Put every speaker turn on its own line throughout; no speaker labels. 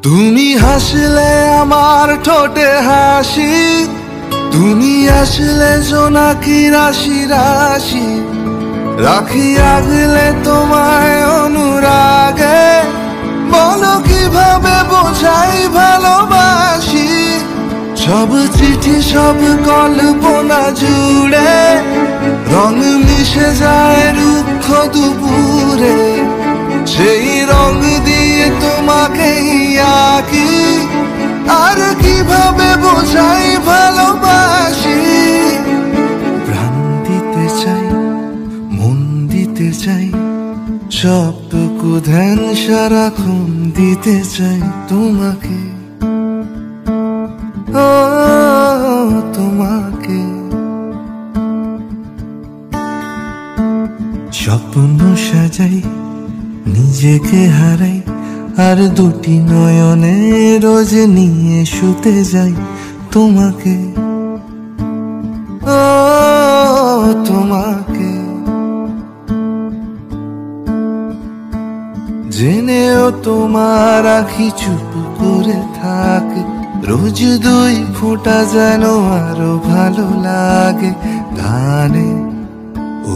তুমি হাসলে আমার ঠোঁটে হাসি, তুমি আসলে জোনাকি রাশি রাশি, রাখি আগলে তোমায় অনুরাগে। বলো কিভাবে বোঝাই ভালোবাসি, সব চিঠি সব কল্পনা জুড়ে রং মিশে যায় রুক্ষ দুপুরে। সেই রং দিয়ে তোমাকে আঁকি, আর কিভাবে বোঝাই ভালোবাসি। প্রাণ দিতে চাই, মন দিতে চাই, সবটুকু ধ্যান সারাক্ষণ দিতে চাই তোমাকে, ও তোমাকে। স্বপ্ন সাজাই, নিজেকে হারাই, আর দুটি নয়নে রোজ নিয়ে শুতে যাই তোমাকে, ও তোমাকে। জেনেও তোমার আখি চুপ করে থাকে, রোজ দুই ফোঁটা যেন আরো ভালো লাগে। গানে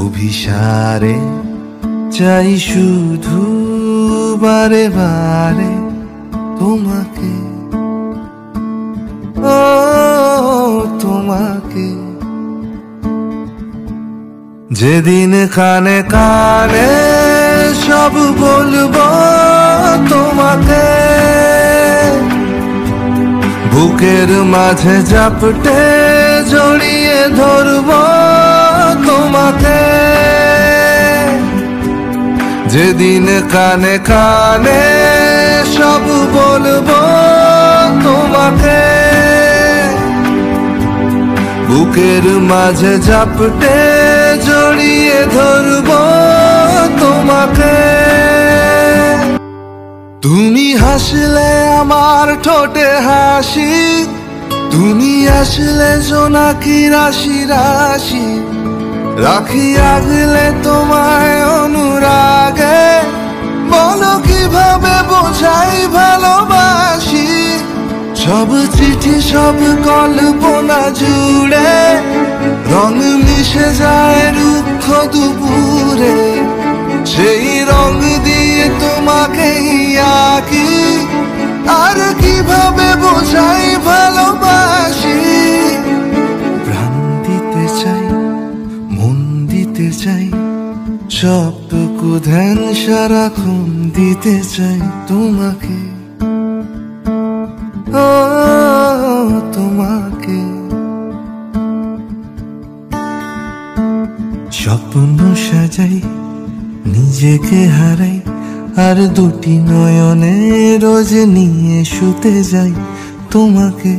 অভিসারে চাই শুধু বারে বারে তোমাকে, ও তোমাকে। যেদিন কানে কানে সব বলবো তোমাকে, বুকের মাঝে জাপটে জড়িয়ে ধরবো তোমাকে। যেদিন কানে কানে সব বলবো তোমাকে, বুকের মাঝে জাপটে জড়িয়ে ধরবো তোমাকে। তুমি হাসলে আমার ঠোঁটে হাসি, তুমি আসলে জোনাকি রাশি রাশি, রাখি আগলে তোমায় অনুরাগে। বলো কিভাবে বোঝাই ভালোবাসি, সব চিঠি সব কল্পনা জুড়ে রং মিশে যায় রুক্ষ দুপুরে। সেই রং দিয়ে তোমাকে আঁকি, আর কিভাবে বোঝাই ভালোবাসি। প্রাণ দিতে চাই, মন দিতে চাই, সবটুকু ধ্যান সারাক্ষণ দিতে চাই তোমাকে, ও তোমাকে। স্বপ্ন সাজাই, নিজেকে হারাই, আর দুটি নয়নে রোজ নিয়ে শুতে যাই তোমাকে।